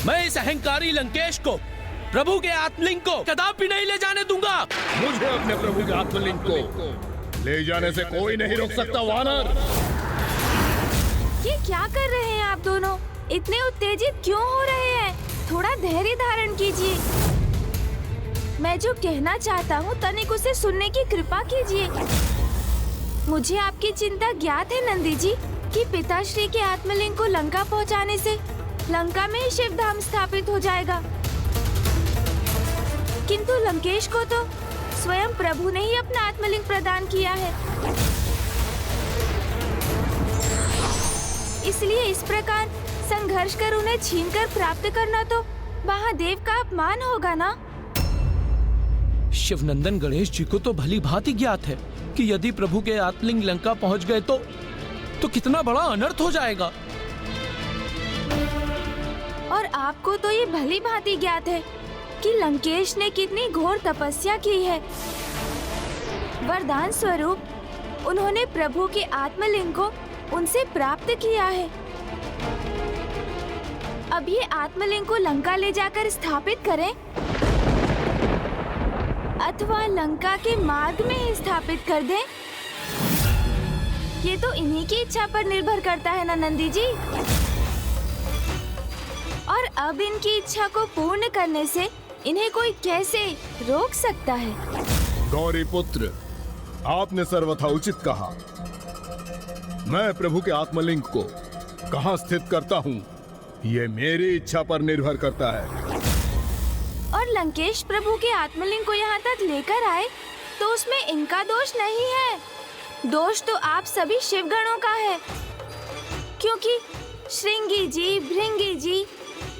मैं इस अहंकारी लंकेश को, प्रभु के आत्मलिंग को कदापि नहीं ले जाने दूंगा। मुझे अपने प्रभु के आत्मलिंग को ले जाने से कोई नहीं रोक सकता। वानर, ये क्या कर रहे हैं आप दोनों? इतने उत्तेजित क्यों हो रहे हैं? थोड़ा धैर्य धारण कीजिए। मैं जो कहना चाहता हूँ तनिक उसे सुनने की कृपा कीजिए। मुझे आपकी चिंता ज्ञात है नंदी जी कि पिताश्री के आत्मलिंग को लंका पहुँचाने से लंका में ही शिव धाम स्थापित हो जाएगा, किंतु लंकेश को तो स्वयं प्रभु ने ही अपना आत्मलिंग प्रदान किया है। इसलिए इस प्रकार संघर्ष कर उन्हें छीनकर प्राप्त करना तो महादेव का अपमान होगा ना। शिवनंदन गणेश जी को तो भली भांति ज्ञात है कि यदि प्रभु के आत्मलिंग लंका पहुंच गए तो कितना बड़ा अनर्थ हो जाएगा। और आपको तो ये भली भांति ज्ञात है कि लंकेश ने कितनी घोर तपस्या की है। वरदान स्वरूप उन्होंने प्रभु के आत्मलिंग को उनसे प्राप्त किया है। अब ये आत्मलिंग को लंका ले जाकर स्थापित करें अथवा लंका के मार्ग में ही स्थापित कर दें, ये तो इन्हीं की इच्छा पर निर्भर करता है ना नंदी जी। और अब इनकी इच्छा को पूर्ण करने से इन्हें कोई कैसे रोक सकता है? गौरी पुत्र, आपने सर्वथा उचित कहा। मैं प्रभु के आत्मलिंग को कहाँ स्थित करता हूँ ये मेरी इच्छा पर निर्भर करता है। और लंकेश प्रभु के आत्मलिंग को यहाँ तक लेकर आए तो उसमें इनका दोष नहीं है। दोष तो आप सभी शिवगणों का है, क्योंकि श्रृंगी जी, भृंगी जी,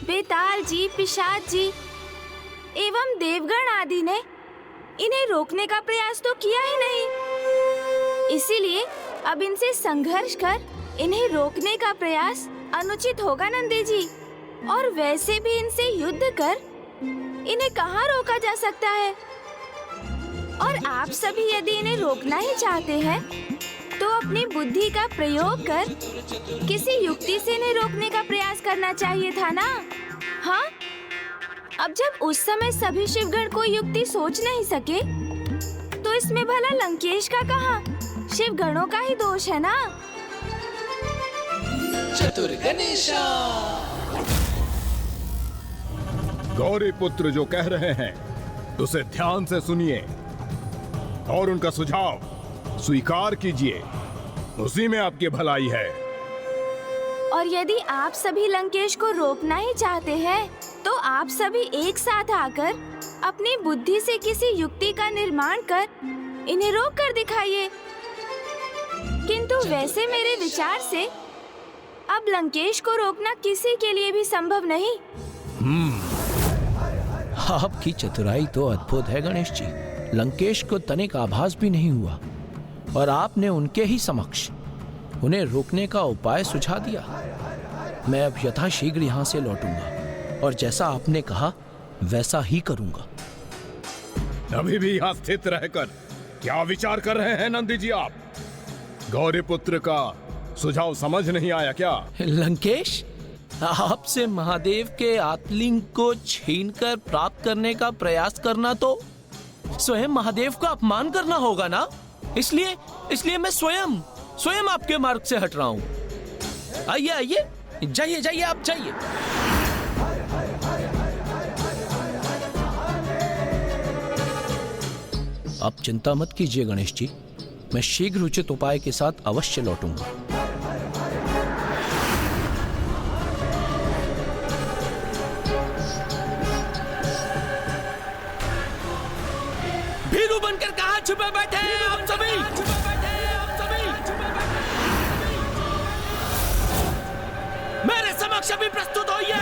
बेताल जी, पिशाच जी एवं देवगण आदि ने इन्हें रोकने का प्रयास तो किया ही नहीं। इसीलिए अब इनसे संघर्ष कर इन्हें रोकने का प्रयास अनुचित होगा नंदी जी। और वैसे भी इनसे युद्ध कर इन्हें कहाँ रोका जा सकता है? और आप सभी यदि इन्हें रोकना ही चाहते हैं तो अपनी बुद्धि का प्रयोग कर किसी युक्ति से इन्हें रोकने का प्रयास करना चाहिए था ना। हाँ, अब जब उस समय सभी शिवगण कोई युक्ति सोच नहीं सके तो इसमें भला लंकेश का कहाँ, शिवगणों का ही दोष है ना। चतुर गणेशा। गौरी पुत्र जो कह रहे हैं उसे ध्यान से सुनिए और उनका सुझाव स्वीकार कीजिए, उसी में आपकी भलाई है। और यदि आप सभी लंकेश को रोकना ही चाहते हैं तो आप सभी एक साथ आकर अपनी बुद्धि से किसी युक्ति का निर्माण कर इन्हें रोक कर दिखाइए। किंतु वैसे मेरे विचार से अब लंकेश को रोकना किसी के लिए भी संभव नहीं। आपकी चतुराई तो अद्भुत है गणेश जी। लंकेश को तनिक आभास भी नहीं हुआ और आपने उनके ही समक्ष उन्हें रोकने का उपाय सुझा दिया। मैं अब यथाशीघ्र यहाँ से लौटूंगा और जैसा आपने कहा वैसा ही करूंगा। अभी भी यहाँ स्थित रहकर क्या विचार कर रहे हैं नंदी जी आप? गौरी पुत्र का सुझाव समझ नहीं आया क्या? लंकेश, आपसे महादेव के आत्मलिंग को छीनकर प्राप्त करने का प्रयास करना तो स्वयं महादेव का अपमान करना होगा ना। इसलिए मैं स्वयं आपके मार्ग से हट रहा हूँ। आइए आइए, जाइए जाइए, आप जाइए। आप चिंता मत कीजिए गणेश जी, मैं शीघ्र उचित उपाय के साथ अवश्य लौटूंगा। भीरू बनकर कहाँ छुपे बैठे हैं आप सभी? मेरे समक्ष भी प्रस्तुत होइए।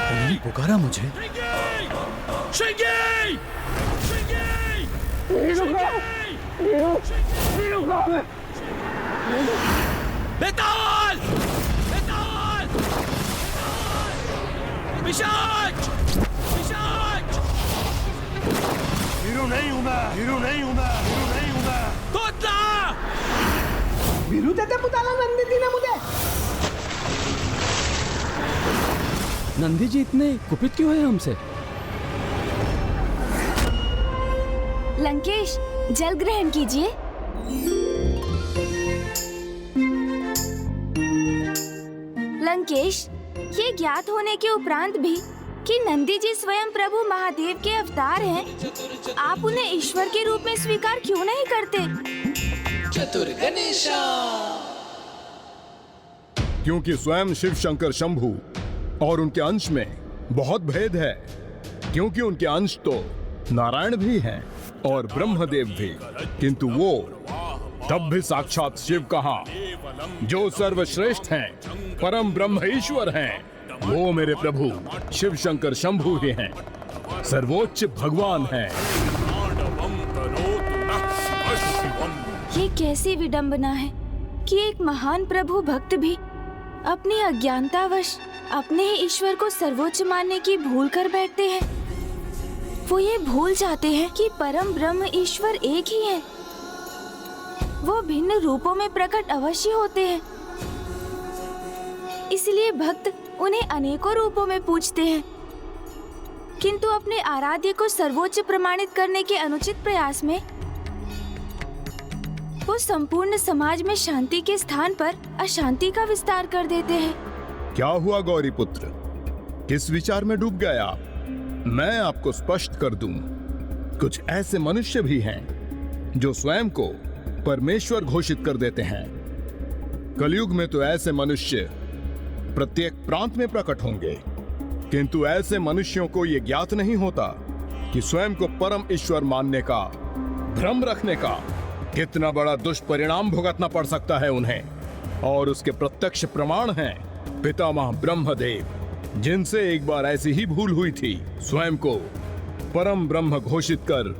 उन्होंने पुकारा मुझे। बेताल! पिशाच! हीरो नहीं हूं मैं। तोतला! विरुद्ध येते पुताला नंदीजीने मुझे। नंदी जी इतने कुपित क्यों है हमसे? लंकेश, जल ग्रहण कीजिए। लंकेश, ये ज्ञात होने के उपरांत भी कि नंदी जी स्वयं प्रभु महादेव के अवतार हैं, आप उन्हें ईश्वर के रूप में स्वीकार क्यों नहीं करते? चतुर गणेशा। क्योंकि स्वयं शिव शंकर शंभू और उनके अंश में बहुत भेद है। क्योंकि उनके अंश तो नारायण भी हैं और ब्रह्मदेव भी, किंतु वो तब भी साक्षात शिव कहाँ, जो सर्वश्रेष्ठ हैं, परम ब्रह्म ईश्वर हैं। वो मेरे प्रभु शिव शंकर शंभू ही हैं, सर्वोच्च भगवान हैं। ये कैसी विडंबना है कि एक महान प्रभु भक्त भी अपनी अज्ञानतावश अपने ही ईश्वर को सर्वोच्च मानने की भूल कर बैठते हैं। वो ये भूल जाते हैं कि परम ब्रह्म ईश्वर एक ही है। वो भिन्न रूपों में प्रकट अवश्य होते हैं, इसलिए भक्त उन्हें अनेकों रूपों में पूजते हैं, किंतु अपने आराध्य को सर्वोच्च प्रमाणित करने के अनुचित प्रयास में वो संपूर्ण समाज में शांति के स्थान पर अशांति का विस्तार कर देते हैं। क्या हुआ गौरी पुत्र, किस विचार में डूब गए आप? मैं आपको स्पष्ट कर दूं, कुछ ऐसे मनुष्य भी हैं जो स्वयं को परमेश्वर घोषित कर देते हैं। कलयुग में तो ऐसे मनुष्य प्रत्येक प्रांत में प्रकट होंगे, किंतु ऐसे मनुष्यों को यह ज्ञात नहीं होता कि स्वयं को परम ईश्वर मानने का भ्रम रखने का कितना बड़ा दुष्परिणाम भुगतना पड़ सकता है उन्हें। और उसके प्रत्यक्ष प्रमाण हैं पितामह ब्रह्मदेव, जिनसे एक बार ऐसी ही भूल हुई थी। स्वयं को परम ब्रह्म घोषित कर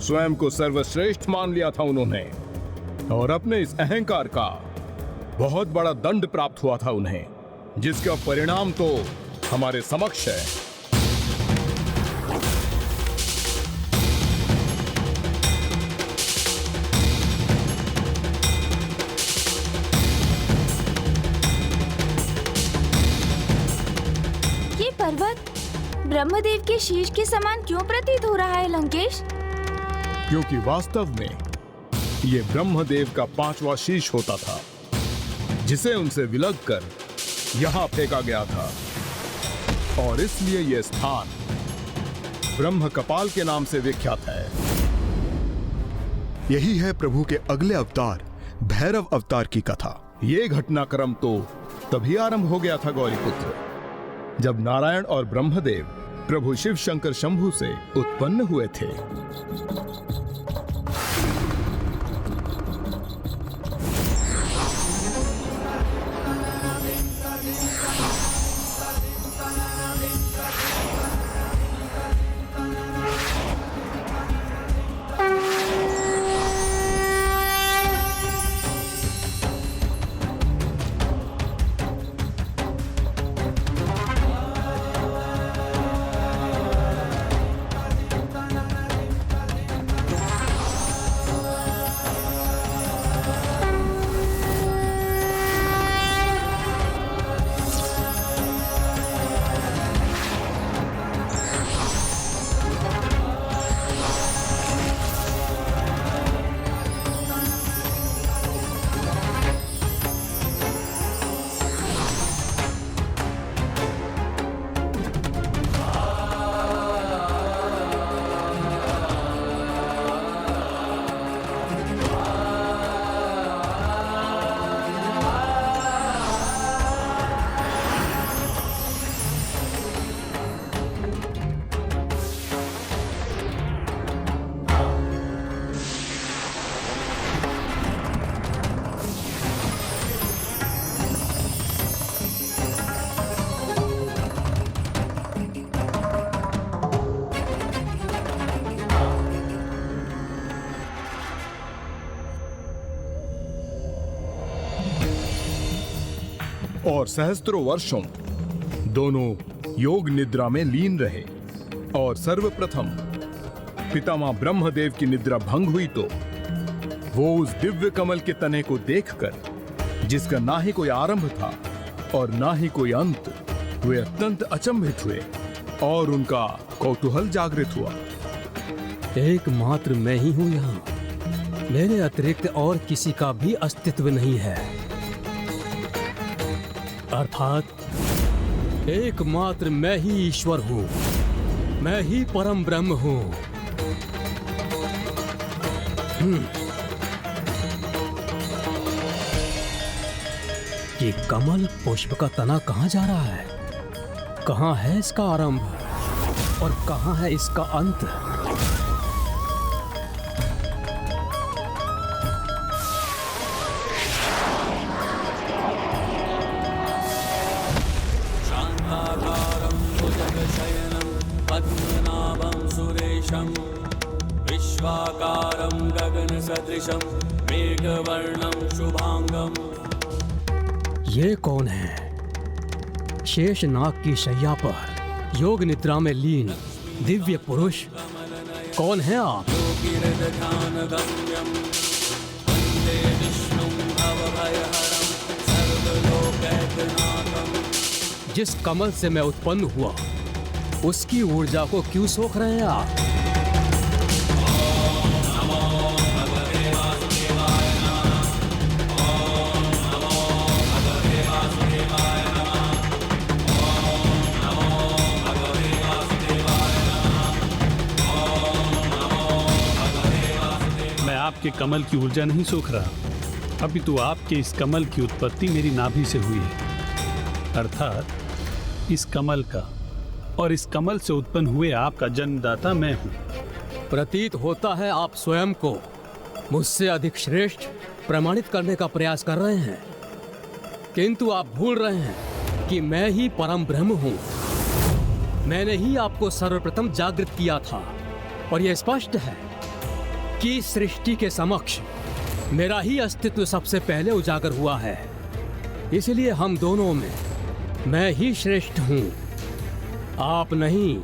स्वयं को सर्वश्रेष्ठ मान लिया था उन्होंने, और अपने इस अहंकार का बहुत बड़ा दंड प्राप्त हुआ था उन्हें, जिसका परिणाम तो हमारे समक्ष है। ये पर्वत ब्रह्मदेव के शीश के समान क्यों प्रतीत हो रहा है लंकेश? क्योंकि वास्तव में ये ब्रह्मदेव का 5वां शीश होता था, जिसे उनसे विलग कर यहाँ फेंका गया था, और इसलिए यह स्थान ब्रह्म कपाल के नाम से विख्यात है। यही है प्रभु के अगले अवतार भैरव अवतार की कथा। ये घटनाक्रम तो तभी आरंभ हो गया था गौरीपुत्र, जब नारायण और ब्रह्मदेव प्रभु शिव शंकर शंभू से उत्पन्न हुए थे। और सहस्त्रों वर्षों दोनों योग निद्रा में लीन रहे, और सर्वप्रथम पितामह ब्रह्मदेव की निद्रा भंग हुई तो वो उस दिव्य कमल के तने को देखकर, जिसका ना ही कोई आरंभ था और ना ही कोई अंत, वे अत्यंत अचंभित हुए और उनका कौतूहल जागृत हुआ। एकमात्र मैं ही हूं यहाँ, मेरे अतिरिक्त और किसी का भी अस्तित्व नहीं है। अर्थात एकमात्र मैं ही ईश्वर हूं, मैं ही परम ब्रह्म हूं। ये कमल पुष्प का तना कहाँ जा रहा है? कहाँ है इसका आरंभ और कहाँ है इसका अंत? पद्मनाभं सुरेशं विश्वाकारं गगनसदृशं मेघवर्णं शुभांगं। ये कौन है? शेष नाग की शैया पर योग निद्रा में लीन दिव्य पुरुष कौन है आप? जिस कमल से मैं उत्पन्न हुआ उसकी ऊर्जा को क्यों सोख रहे हैं आप? मैं आपके कमल की ऊर्जा नहीं सोख रहा, अपितु आपके इस कमल की उत्पत्ति मेरी नाभि से हुई है। अर्थात इस कमल का और इस कमल से उत्पन्न हुए आपका जन्मदाता मैं हूं। प्रतीत होता है आप स्वयं को मुझसे अधिक श्रेष्ठ प्रमाणित करने का प्रयास कर रहे हैं, किंतु आप भूल रहे हैं कि मैं ही परम ब्रह्म हूं। मैंने ही आपको सर्वप्रथम जागृत किया था और यह स्पष्ट है कि सृष्टि के समक्ष मेरा ही अस्तित्व सबसे पहले उजागर हुआ है। इसलिए हम दोनों में मैं ही श्रेष्ठ हूं, आप नहीं।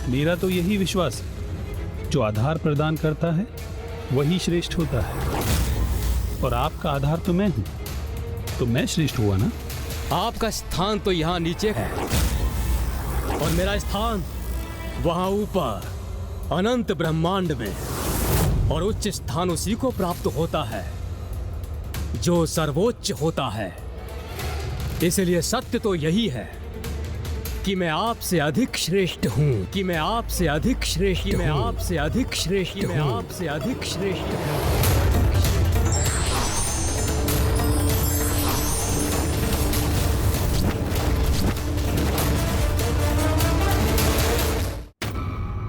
मेरा तो यही विश्वास है, जो आधार प्रदान करता है वही श्रेष्ठ होता है, और आपका आधार तो मैं हूं, तो मैं श्रेष्ठ हुआ ना? आपका स्थान तो यहाँ नीचे है और मेरा स्थान वहां ऊपर अनंत ब्रह्मांड में, और उच्च स्थान उसी को प्राप्त होता है जो सर्वोच्च होता है। इसलिए सत्य तो यही है कि मैं आपसे अधिक श्रेष्ठ हूं, कि मैं आपसे अधिक श्रेष्ठ, कि मैं आपसे अधिक श्रेष्ठ, कि मैं आपसे अधिक श्रेष्ठ हूं।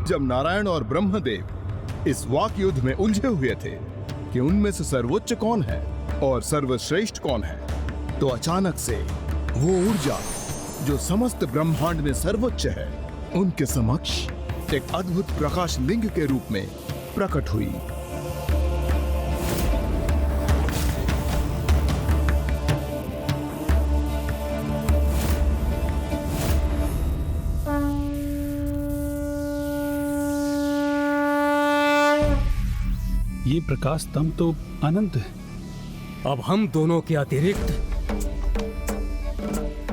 जब नारायण और ब्रह्मदेव इस वाक युद्ध में उलझे हुए थे कि उनमें से सर्वोच्च कौन है और सर्वश्रेष्ठ कौन है, तो अचानक से वो ऊर्जा जो समस्त ब्रह्मांड में सर्वोच्च है, उनके समक्ष एक अद्भुत प्रकाश लिंग के रूप में प्रकट हुई। ये प्रकाश स्तंभ तो अनंत है। अब हम दोनों के अतिरिक्त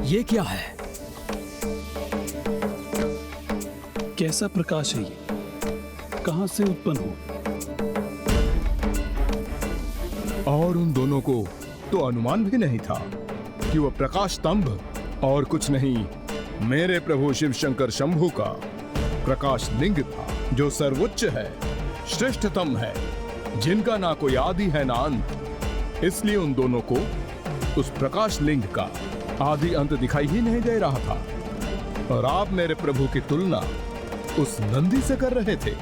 ये क्या है? कैसा प्रकाश है ये? कहां से उत्पन्न हो? और उन दोनों को तो अनुमान भी नहीं था कि वह प्रकाश स्तंभ और कुछ नहीं, मेरे प्रभु शिव शंकर शंभु का प्रकाश लिंग था, जो सर्वोच्च है, श्रेष्ठतम है, जिनका ना कोई आदि है ना अंत। इसलिए उन दोनों को उस प्रकाश लिंग का आदि अंत दिखाई ही नहीं दे रहा था। और आप मेरे प्रभु की तुलना उस नंदी से कर रहे थे,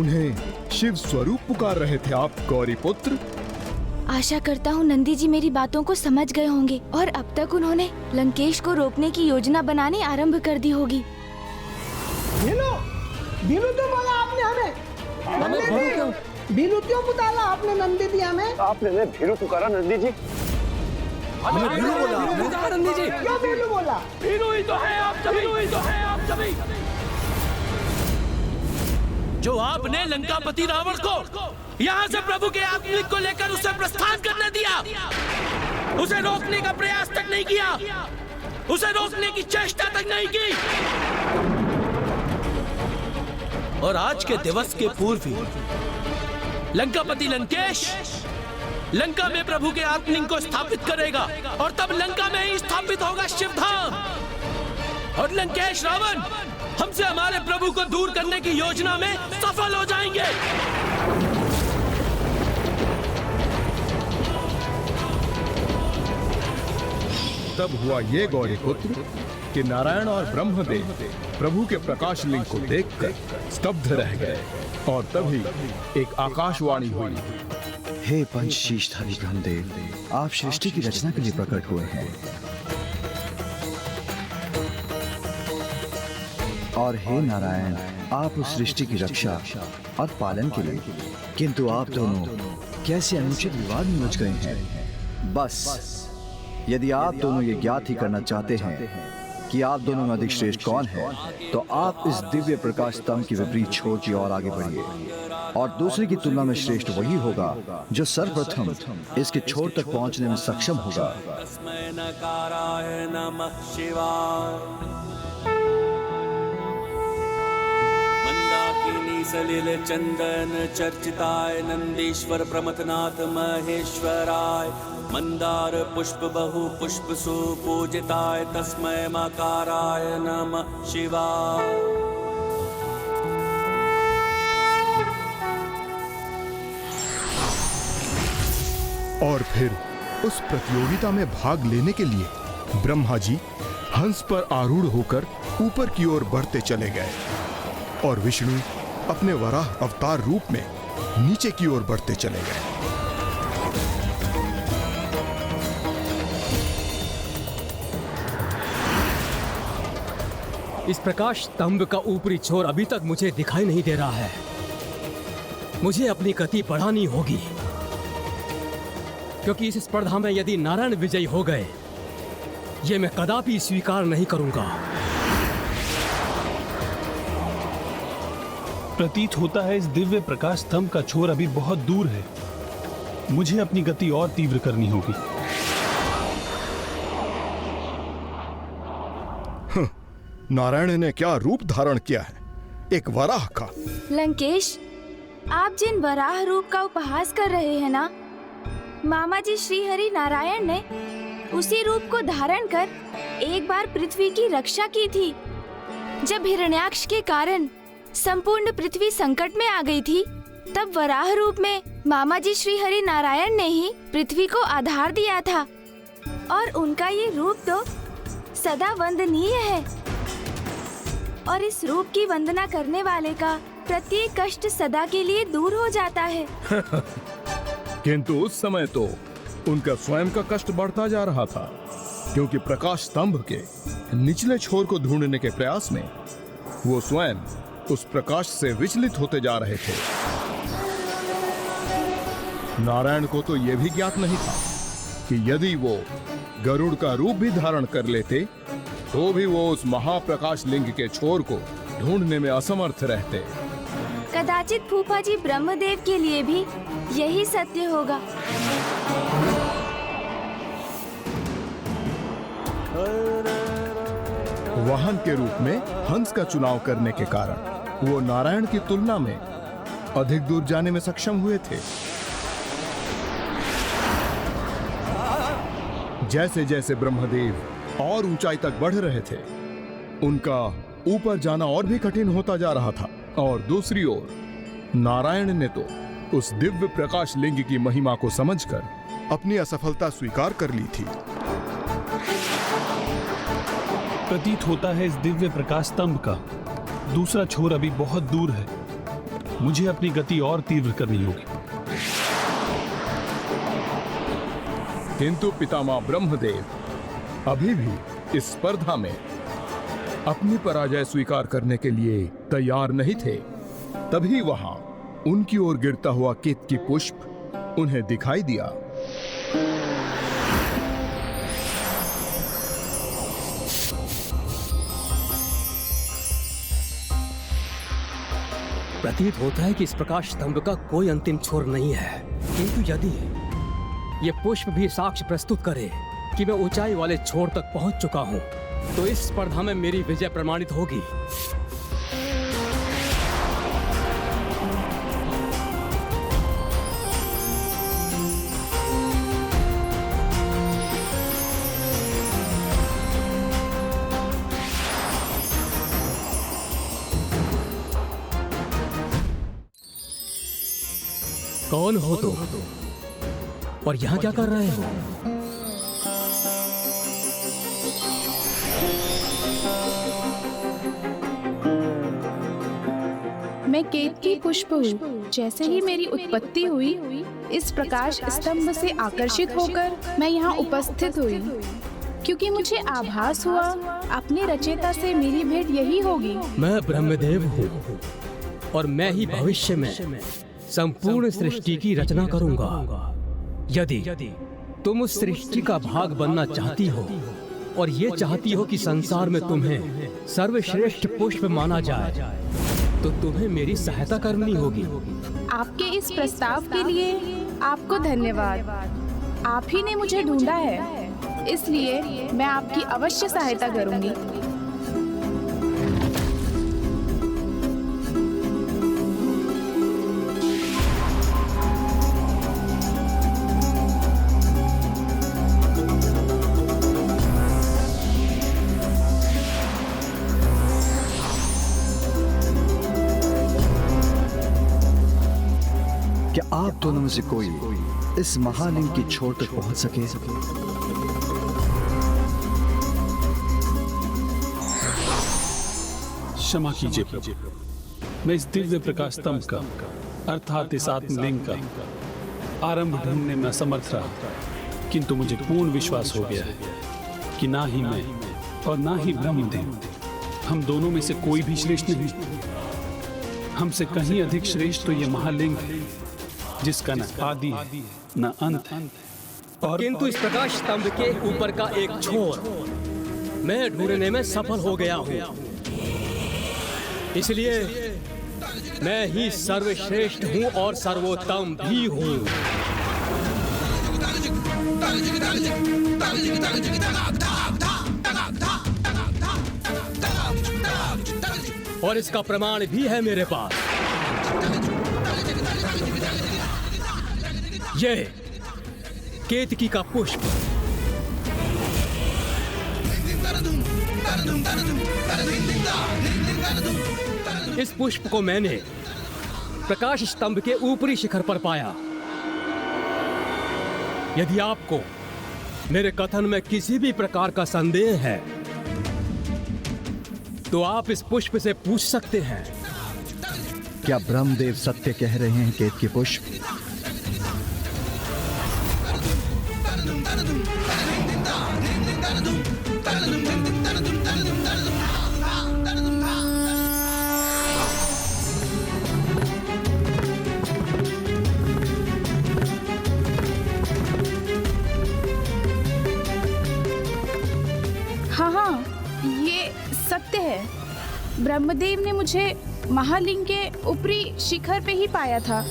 उन्हें शिव स्वरूप पुकार रहे थे आप गौरी पुत्र। आशा करता हूँ नंदी जी मेरी बातों को समझ गए होंगे और अब तक उन्होंने लंकेश को रोकने की योजना बनानी आरंभ कर दी होगी। बीनू क्यों बोला आपने हमें? बीनू क्यों पुकारा आपने नंदी जी हमें? आपने हमें भीरू पुकारा नंदी जी? हमें भीरू बोला नंदी जी? क्यों बीनू बोला? भीरू ही तो है आप सभी, भीरू ही तो है आप सभी। जो आपने लंकापति रावण को यहाँ से प्रभु के आत्मलिंग को लेकर उसे प्रस्थान करने दिया। उसे रोकने का प्रयास तक नहीं किया, उसे रोकने की चेष्टा तक नहीं की। और आज के दिवस के पूर्व ही लंकापति लंकेश लंका में प्रभु के आत्मलिंग को स्थापित करेगा और तब लंका में ही स्थापित होगा शिवधाम। और लंकेश रावण हमसे हमारे प्रभु को दूर करने की योजना में सफल हो जाएंगे। तब हुआ ये गौरी पुत्र कि नारायण और ब्रह्मदेव प्रभु के प्रकाश लिंग को देखकर स्तब्ध रह गए और तभी एक आकाशवाणी हुई। हे पंचशीषधारी ब्रह्मदेव, आप सृष्टि की रचना के लिए प्रकट हुए हैं। और हे नारायण, आप उस सृष्टि की रक्षा और पालन के लिए। किंतु आप दोनों कैसे अनुचित विवाद में उलझ गए हैं। बस यदि आप दोनों ये ज्ञात ही करना चाहते हैं कि आप दोनों में अधिक श्रेष्ठ कौन है, तो आप इस दिव्य प्रकाश स्तंभ की विपरीत छोर की ओर आगे बढ़िए और दूसरे की तुलना में श्रेष्ठ वही होगा जो सर्वप्रथम इसके छोर तक पहुंचने में सक्षम होगा। तस्मै नकाराय नमः शिवाय। मंदाकिनी सलिल चंदन चर्चिताय नंदीश्वर प्रमथनाथ महेश्वराय। मंदार पुष्प बहु पुष्प सुपूजिताय तस्मै मकाराय नमः शिवाय। और फिर उस प्रतियोगिता में भाग लेने के लिए ब्रह्मा जी हंस पर आरूढ़ होकर ऊपर की ओर बढ़ते चले गए और विष्णु अपने वराह अवतार रूप में नीचे की ओर बढ़ते चले गए। इस प्रकाश स्तंभ का ऊपरी छोर अभी तक मुझे दिखाई नहीं दे रहा है। मुझे अपनी गति बढ़ानी होगी, क्योंकि इस स्पर्धा में यदि नारायण विजयी हो गए, ये मैं कदापि स्वीकार नहीं करूंगा। प्रतीत होता है इस दिव्य प्रकाश स्तंभ का छोर अभी बहुत दूर है। मुझे अपनी गति और तीव्र करनी होगी। नारायण ने क्या रूप धारण किया है, एक वराह का। लंकेश, आप जिन वराह रूप का उपहास कर रहे हैं ना, मामा जी श्री हरि नारायण ने उसी रूप को धारण कर एक बार पृथ्वी की रक्षा की थी। जब हिरण्याक्ष के कारण संपूर्ण पृथ्वी संकट में आ गई थी, तब वराह रूप में मामा जी श्री हरि नारायण ने ही पृथ्वी को आधार दिया था। और उनका ये रूप तो सदा वंदनीय है और इस रूप की वंदना करने वाले का प्रत्येक कष्ट सदा के लिए दूर हो जाता है। किंतु उस समय तो उनका स्वयं का कष्ट बढ़ता जा रहा था, क्योंकि प्रकाश स्तंभ के निचले छोर को ढूंढने के प्रयास में वो स्वयं उस प्रकाश से विचलित होते जा रहे थे। नारायण को तो यह भी ज्ञात नहीं था कि यदि वो गरुड़ का रूप भी धारण कर लेते, तो भी वो उस महाप्रकाश लिंग के छोर को ढूंढने में असमर्थ रहते। कदाचित फूफा जी ब्रह्मदेव के लिए भी यही सत्य होगा। वाहन के रूप में हंस का चुनाव करने के कारण वो नारायण की तुलना में अधिक दूर जाने में सक्षम हुए थे। जैसे जैसे ब्रह्मदेव और ऊंचाई तक बढ़ रहे थे, उनका ऊपर जाना और भी कठिन होता जा रहा था। और दूसरी ओर नारायण ने तो उस दिव्य प्रकाश लिंग की महिमा को समझकर अपनी असफलता स्वीकार कर ली थी। प्रतीत होता है इस दिव्य प्रकाश स्तंभ का दूसरा छोर अभी बहुत दूर है। मुझे अपनी गति और तीव्र करनी होगी। किंतु पितामह ब्रह्मदेव अभी भी इस स्पर्धा में अपनी पराजय स्वीकार करने के लिए तैयार नहीं थे। तभी वहां उनकी ओर गिरता हुआ केतकी पुष्प उन्हें दिखाई दिया। प्रतीत होता है कि इस प्रकाश स्तंभ का कोई अंतिम छोर नहीं है, किंतु यदि ये पुष्प भी साक्ष्य प्रस्तुत करे कि मैं ऊंचाई वाले छोर तक पहुंच चुका हूं, तो इस स्पर्धा में मेरी विजय प्रमाणित होगी। कौन हो तुम और यहां क्या कर रहे हो? मैं केतकी पुष्प हूँ। जैसे ही मेरी उत्पत्ति हुई, इस प्रकाश स्तंभ से आकर्षित होकर मैं यहाँ उपस्थित हुई, क्योंकि मुझे आभास हुआ अपने रचयिता से मेरी भेंट यही होगी। मैं ब्रह्मदेव हूँ और मैं ही भविष्य में संपूर्ण सृष्टि की रचना करूंगा। यदि तुम उस सृष्टि का भाग बनना चाहती हो और ये चाहती हो कि संसार में तुम्हें सर्वश्रेष्ठ पुष्प माना जाए, तो तुम्हें मेरी सहायता करनी होगी। आपके इस प्रस्ताव के लिए आपको धन्यवाद। आप ही ने मुझे ढूंढा है, इसलिए मैं आपकी अवश्य सहायता करूंगी। क्या आप दोनों में से कोई इस महालिंग की छोर तक पहुंच सके? क्षमा कीजिए प्रभु, मैं इस दिव्य प्रकाश स्तंभ का अर्थात इस आत्मलिंग का आरंभ ढूंढने में असमर्थ रहा, किंतु मुझे पूर्ण विश्वास हो गया है कि ना ही मैं और ना ही ब्रह्मदेव, हम दोनों में से कोई भी श्रेष्ठ नहीं। हमसे कहीं अधिक श्रेष्ठ तो ये महालिंग है, जिसका न आदि है न अंत है। और किंतु इस प्रकाश स्तंभ के ऊपर का एक छोर मैं ढूंढने में सफल हो गया हूँ, इसलिए मैं ही सर्वश्रेष्ठ हूँ और सर्वोत्तम भी हूँ। और इसका प्रमाण भी है मेरे पास। ये केतकी का पुष्प। इस पुष्प को मैंने प्रकाश स्तंभ के ऊपरी शिखर पर पाया। यदि आपको मेरे कथन में किसी भी प्रकार का संदेह है, तो आप इस पुष्प से पूछ सकते हैं। क्या ब्रह्मदेव सत्य कह रहे हैं केतकी पुष्प? हाँ, ये सत्य है। ब्रह्मदेव ने मुझे महालिंग के ऊपरी शिखर पे ही पाया था।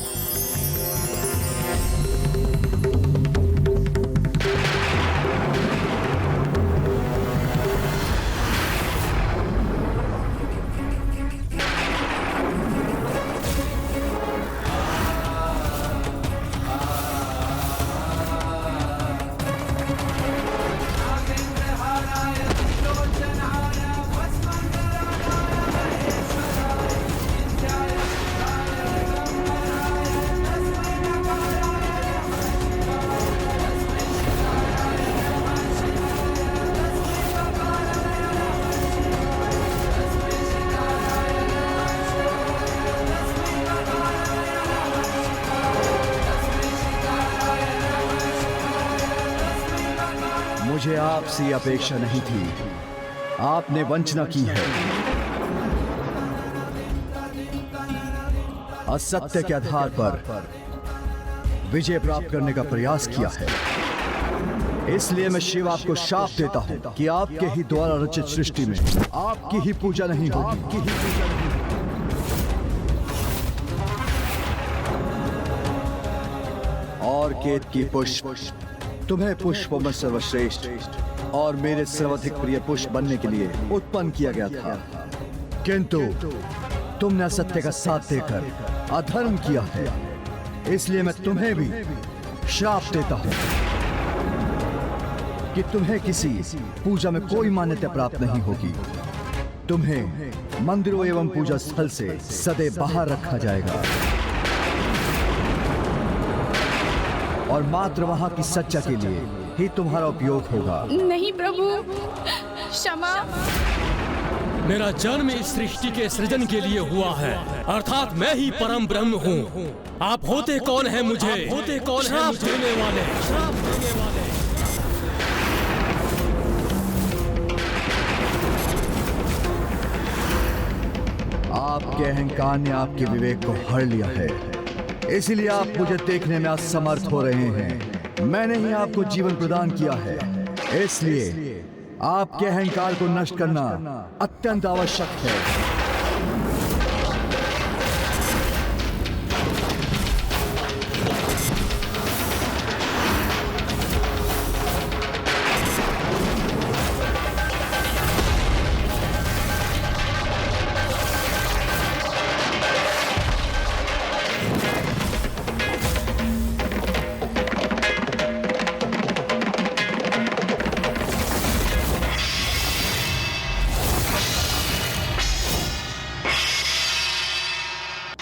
मुझे आपसे अपेक्षा नहीं थी, आपने वंचना की है। असत्य के आधार पर विजय प्राप्त करने का प्रयास किया है। इसलिए मैं शिव आपको शाप देता हूं कि आपके ही द्वारा रचित सृष्टि में आपकी ही पूजा नहीं होगी। केतकी पुष्प, तुम्हें पुष्पों में सर्वश्रेष्ठ और मेरे सर्वाधिक प्रिय पुष्प बनने के लिए उत्पन्न किया गया था, किंतु तुमने असत्य का साथ देकर अधर्म किया है, इसलिए मैं तुम्हें भी श्राप देता हूं कि तुम्हें किसी पूजा में कोई मान्यता प्राप्त नहीं होगी। तुम्हें मंदिरों एवं पूजा स्थल से सदैव बाहर रखा जाएगा और मात्र वहां की सच्चा के लिए ही तुम्हारा उपयोग होगा। नहीं प्रभु, क्षमा। मेरा जन्म इस सृष्टि के सृजन के लिए हुआ है, अर्थात मैं ही परम ब्रह्म हूँ। आप होते कौन है मुझे? होते कौन है मुझे देने वाले? श्राप देने वाले। आपके अहंकार ने आपके विवेक को हर लिया है, इसीलिए आप मुझे देखने में असमर्थ हो रहे हैं। मैंने ही आपको जीवन प्रदान किया है, इसलिए आपके अहंकार को नष्ट करना अत्यंत आवश्यक है।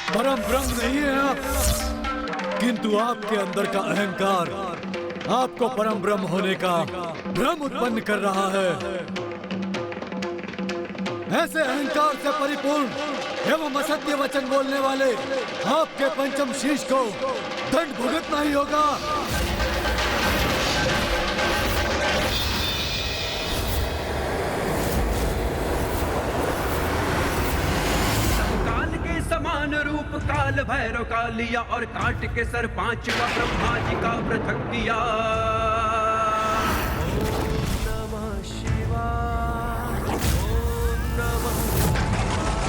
परम ब्रह्म नहीं है आप, किंतु आपके अंदर का अहंकार आपको परम ब्रह्म होने का भ्रम उत्पन्न कर रहा है। ऐसे अहंकार से परिपूर्ण एवं असत्य वचन बोलने वाले आपके पंचम शीश को दंड भुगतना ही होगा। समान रूप काल भैरव का लिया और काट के सर 5 का ब्रह्मा जी का पृथक किया। ओम नमः शिवाय, ओम नमः शिवाय,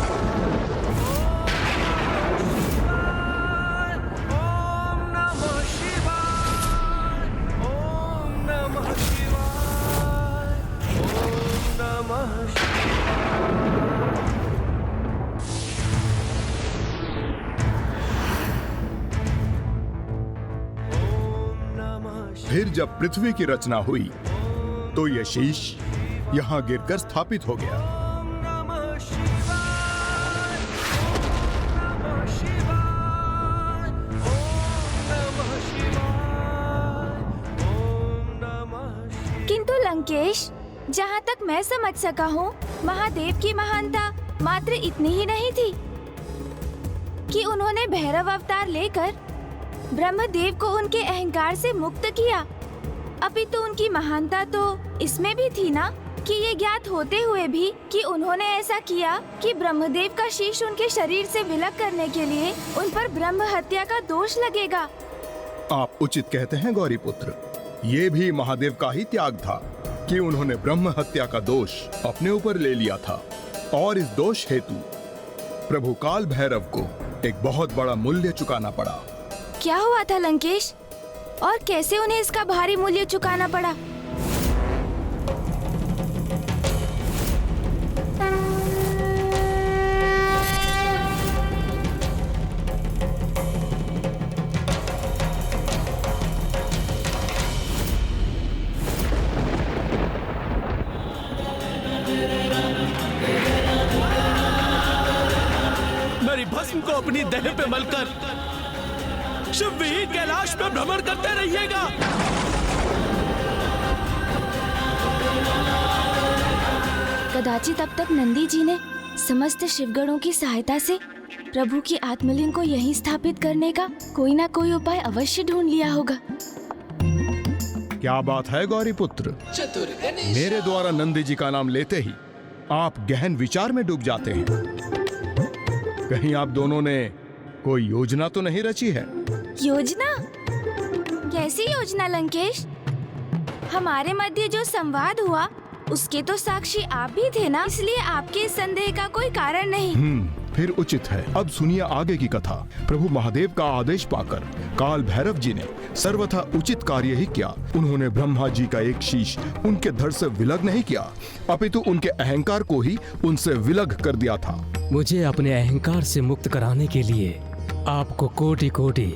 ओम नमः शिवाय, ओम नमः फिर जब पृथ्वी की रचना हुई तो यह शीश यहाँ गिरकर स्थापित हो गया। किंतु लंकेश, जहाँ तक मैं समझ सका हूँ, महादेव की महानता मात्र इतनी ही नहीं थी कि उन्होंने भैरव अवतार लेकर ब्रह्मदेव को उनके अहंकार से मुक्त किया, अपितु उनकी महानता तो इसमें भी थी ना कि ये ज्ञात होते हुए भी कि उन्होंने ऐसा किया कि ब्रह्मदेव का शीश उनके शरीर से विलग करने के लिए उन पर ब्रह्म हत्या का दोष लगेगा। आप उचित कहते हैं गौरीपुत्र, ये भी महादेव का ही त्याग था कि उन्होंने ब्रह्म हत्या का दोष अपने ऊपर ले लिया था, और इस दोष हेतु प्रभु काल भैरव को एक बहुत बड़ा मूल्य चुकाना पड़ा। क्या हुआ था लंकेश, और कैसे उन्हें इसका भारी मूल्य चुकाना पड़ा? मेरी भस्म को अपनी देह पे मलकर शिव विहीन कैलाश पे भ्रमण करते रहिएगा। कदाचित अब तक नंदी जी ने समस्त शिवगणों की सहायता से प्रभु की आत्मलिंग को यहीं स्थापित करने का कोई ना कोई उपाय अवश्य ढूंढ लिया होगा। क्या बात है गौरीपुत्र, मेरे द्वारा नंदी जी का नाम लेते ही आप गहन विचार में डूब जाते हैं। कहीं आप दोनों ने कोई योजना तो नहीं रची है? योजना? कैसी योजना लंकेश? हमारे मध्य जो संवाद हुआ उसके तो साक्षी आप भी थे ना, इसलिए आपके संदेह का कोई कारण नहीं। फिर उचित है। अब सुनिए आगे की कथा। प्रभु महादेव का आदेश पाकर काल भैरव जी ने सर्वथा उचित कार्य ही किया। उन्होंने ब्रह्मा जी का एक शीश उनके धड़ से विलग नहीं किया, अपितु उनके अहंकार को ही उनसे विलग कर दिया था। मुझे अपने अहंकार से मुक्त कराने के लिए आपको कोटि कोटि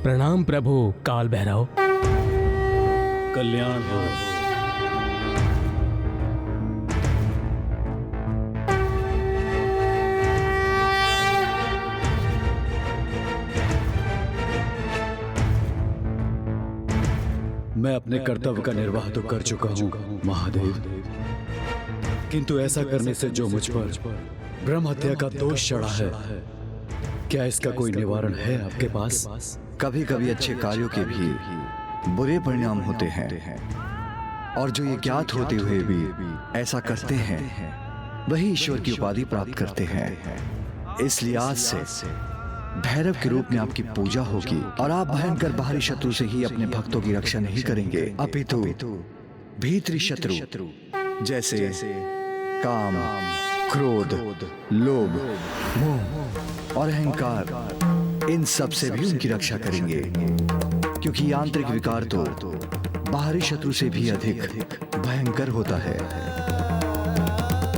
प्रणाम प्रभु काल भैरव। कल्याण हो। मैं अपने कर्तव्य का निर्वाह तो कर चुका हूँ महादेव, किंतु ऐसा करने से जो मुझ पर ब्रह्म हत्या का दोष चढ़ा है, क्या इसका कोई निवारण है आपके पास? कभी कभी अच्छे कार्यों के भी बुरे परिणाम होते हैं, और जो ये ज्ञात होते हुए भी ऐसा करते हैं वही ईश्वर की उपाधि प्राप्त करते हैं। इसलिए आज से भैरव के रूप में आपकी पूजा होगी और आप भयंकर बाहरी शत्रु से ही अपने भक्तों की रक्षा नहीं करेंगे, अपितु भीतरी शत्रु जैसे काम, क्रोध, लोभ, मोह और अहंकार, इन सब से भी उनकी रक्षा करेंगे, क्योंकि आंतरिक विकार तो बाहरी शत्रु से भी अधिक भयंकर होता है,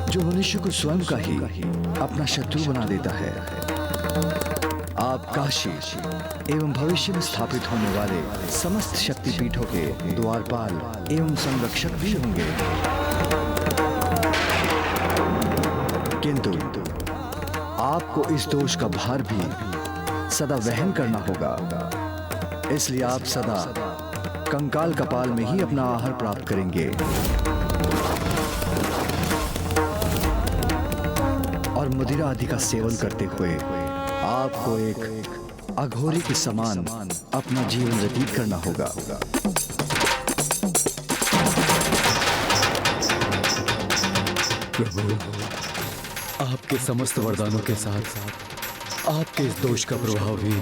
जो मनुष्य को स्वयं का ही अपना शत्रु बना देता है। आप काशी एवं भविष्य में स्थापित होने वाले समस्त शक्तिपीठों के द्वारपाल एवं संरक्षक भी होंगे, किंतु आपको इस दोष का भार भी सदा वहन करना होगा। इसलिए आप सदा कंकाल कपाल में ही अपना आहार प्राप्त करेंगे और मदिरा आदि का सेवन करते हुए आपको एक अघोरी के समान अपना जीवन व्यतीत करना होगा। प्रभु, आपके समस्त वरदानों के साथ आपके इस दोष का प्रभाव भी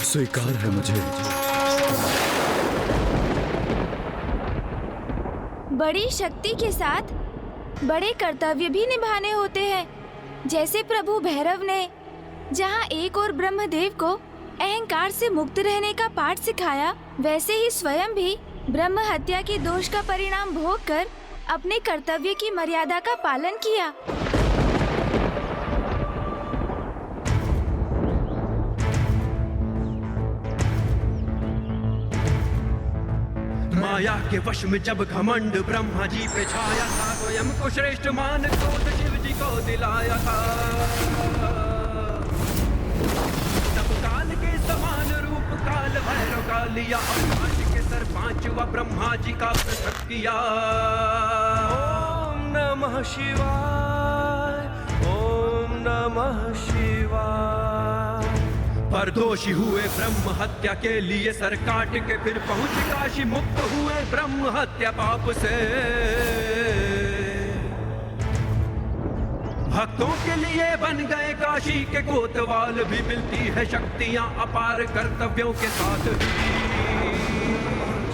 स्वीकार है मुझे। बड़ी शक्ति के साथ बड़े कर्तव्य भी निभाने होते हैं। जैसे प्रभु भैरव ने जहाँ एक और ब्रह्मदेव को अहंकार से मुक्त रहने का पाठ सिखाया, वैसे ही स्वयं भी ब्रह्म हत्या के दोष का परिणाम भोग कर अपने कर्तव्य की मर्यादा का पालन किया। माया के वश में जब घमंड ब्रह्मा जी पे छाया था, स्वयं को श्रेष्ठ मान क्रोध शिव जी को दिलाया था। तब काल के समान रूप काल भैरव का लिया और काल के सर पांचवा ब्रह्मा जी का पृथक किया। ओम नमः शिवाय, ओम नमः शिवाय। पर दोषी हुए ब्रह्म हत्या के लिए सर काट के फिर पहुंच काशी, मुक्त हुए ब्रह्म हत्या पाप से। भक्तों के लिए बन गए काशी के कोतवाल भी, मिलती है शक्तियां अपार कर्तव्यों के साथ भी।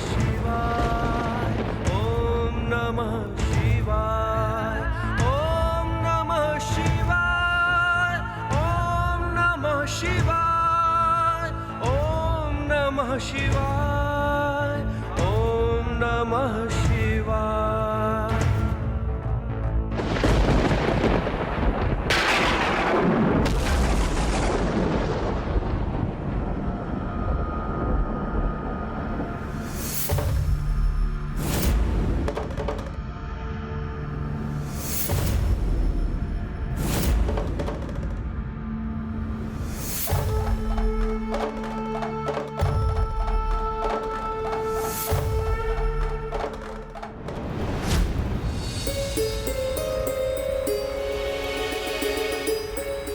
शिवाय, ओम नमः शिवाय, ओम नमः शिवाय, ओम नमः शिवाय, ओम नमः शिवाय, ओम नमः शिवाय।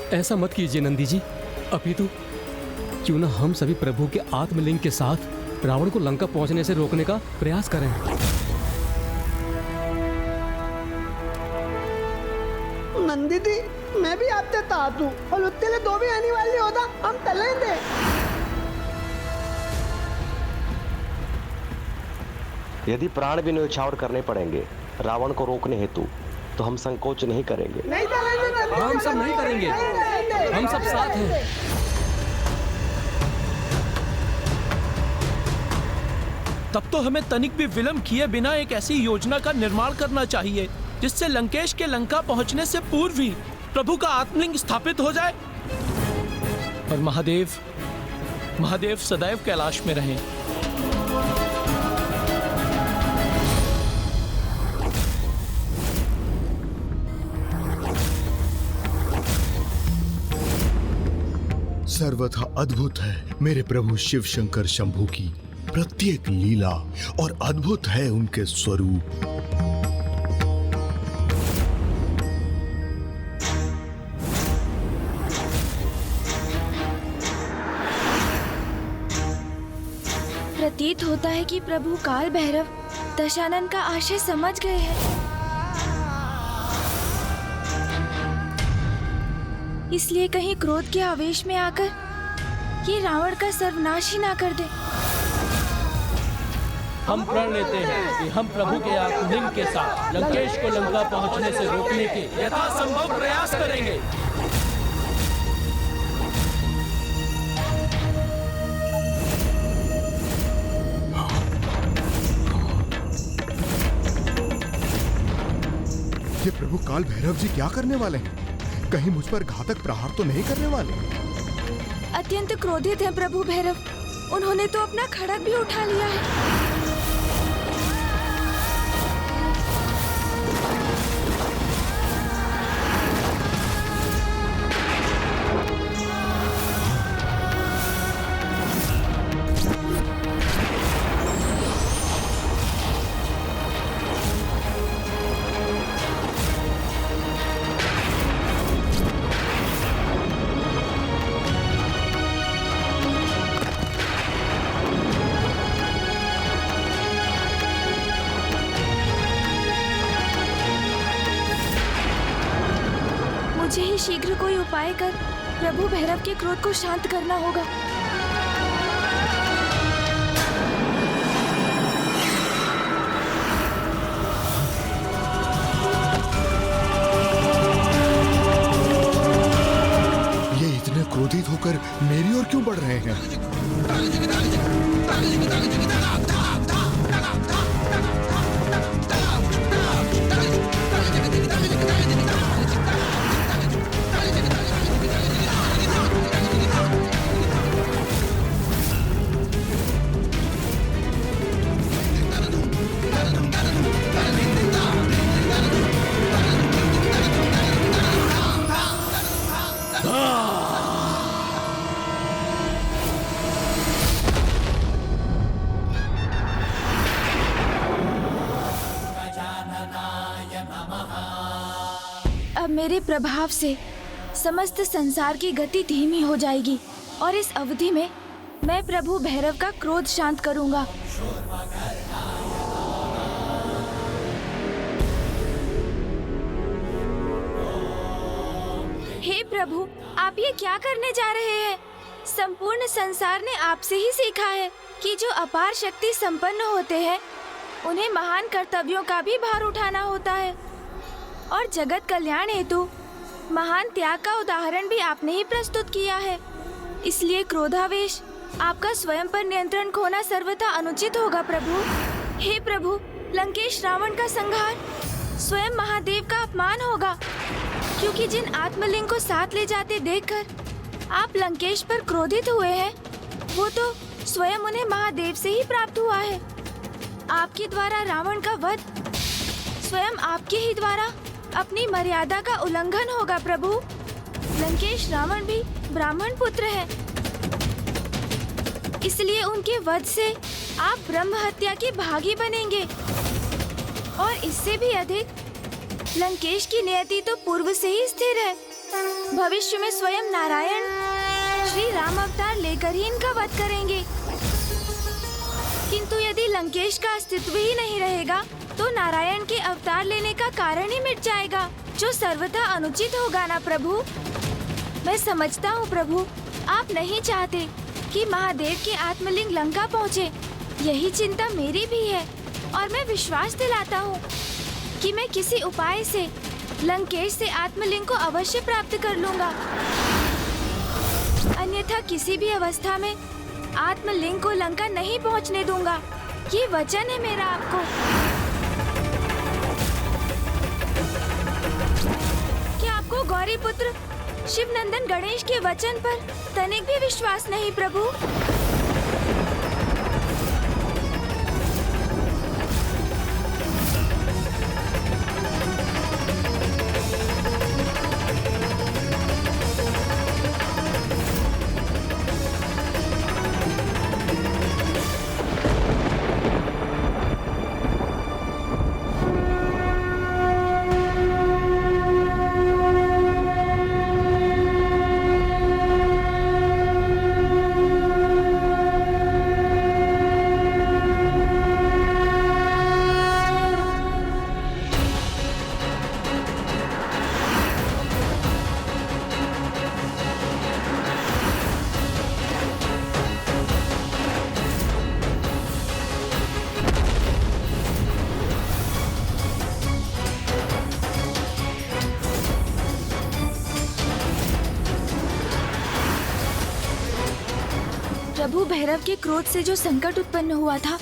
ऐसा मत कीजिए नंदी जी, अपितु क्यों ना हम सभी प्रभु के आत्मलिंग के साथ रावण को लंका पहुंचने से रोकने का प्रयास करें। नंदी दी, मैं भी आपसे तात हूँ और उत्ते ले दो भी आने वाली होता हम तले दे। यदि प्राण भी न्यौछावर करने पड़ेंगे रावण को रोकने हेतु, तो हम संकोच नहीं करेंगे। नहीं तले हम सब नहीं करेंगे, हम सब साथ हैं। तब तो हमें तनिक भी विलंब किए बिना एक ऐसी योजना का निर्माण करना चाहिए जिससे लंकेश के लंका पहुंचने से पूर्व ही प्रभु का आत्मलिंग स्थापित हो जाए और महादेव सदैव कैलाश में रहें। सर्वथा अद्भुत है मेरे प्रभु शिव शंकर शंभू की प्रत्येक लीला और अद्भुत है उनके स्वरूप। प्रतीत होता है कि प्रभु काल भैरव दशानन का आशय समझ गए हैं, इसलिए कहीं क्रोध के आवेश में आकर ये रावण का सर्वनाश ही ना कर दे। हम प्रण लेते हैं कि हम प्रभु के आत्मलिंग के साथ लंकेश को लंका पहुंचने से रोकने के यथासंभव प्रयास करेंगे। ये प्रभु काल भैरव जी क्या करने वाले हैं? कहीं मुझ पर घातक प्रहार तो नहीं करने वाले? अत्यंत क्रोधित हैं प्रभु भैरव, उन्होंने तो अपना खड़ग भी उठा लिया है। मुझे ही शीघ्र कोई उपाय कर प्रभु भैरव के क्रोध को शांत करना होगा। ये इतने क्रोधित होकर मेरी ओर क्यों बढ़ रहे हैं? अब मेरे प्रभाव से समस्त संसार की गति धीमी हो जाएगी और इस अवधि में मैं प्रभु भैरव का क्रोध शांत करूंगा। हे प्रभु, आप ये क्या करने जा रहे हैं? संपूर्ण संसार ने आपसे ही सीखा है कि जो अपार शक्ति संपन्न होते हैं उन्हें महान कर्तव्यों का भी भार उठाना होता है और जगत कल्याण हेतु महान त्याग का उदाहरण भी आपने ही प्रस्तुत किया है। इसलिए क्रोधावेश आपका स्वयं पर नियंत्रण खोना सर्वथा अनुचित होगा प्रभु। हे प्रभु, लंकेश रावण का संहार स्वयं महादेव का अपमान होगा, क्योंकि जिन आत्मलिंग को साथ ले जाते देखकर आप लंकेश पर क्रोधित हुए हैं, वो तो स्वयं उन्हें महादेव से ही प्राप्त हुआ है। आपके द्वारा रावण का वध स्वयं आपके ही द्वारा अपनी मर्यादा का उल्लंघन होगा प्रभु। लंकेश रावण भी ब्राह्मण पुत्र है, इसलिए उनके वध से आप ब्रह्म हत्या के भागी बनेंगे। और इससे भी अधिक लंकेश की नियति तो पूर्व से ही स्थिर है। भविष्य में स्वयं नारायण श्री राम अवतार लेकर ही इनका वध करेंगे। किंतु यदि लंकेश का अस्तित्व ही नहीं रहेगा तो नारायण के अवतार लेने का कारण ही मिट जाएगा, जो सर्वथा अनुचित होगा ना प्रभु। मैं समझता हूँ प्रभु, आप नहीं चाहते कि महादेव के आत्मलिंग लंका पहुँचे। यही चिंता मेरी भी है और मैं विश्वास दिलाता हूँ कि मैं किसी उपाय से लंकेश से आत्मलिंग को अवश्य प्राप्त कर लूंगा। अन्यथा किसी भी अवस्था में आत्मलिंग को लंका नहीं पहुंचने दूंगा। ये वचन है मेरा आपको। क्या आपको गौरी पुत्र शिवनंदन गणेश के वचन पर तनिक भी विश्वास नहीं प्रभु? प्रभु भैरव के क्रोध से जो संकट उत्पन्न हुआ था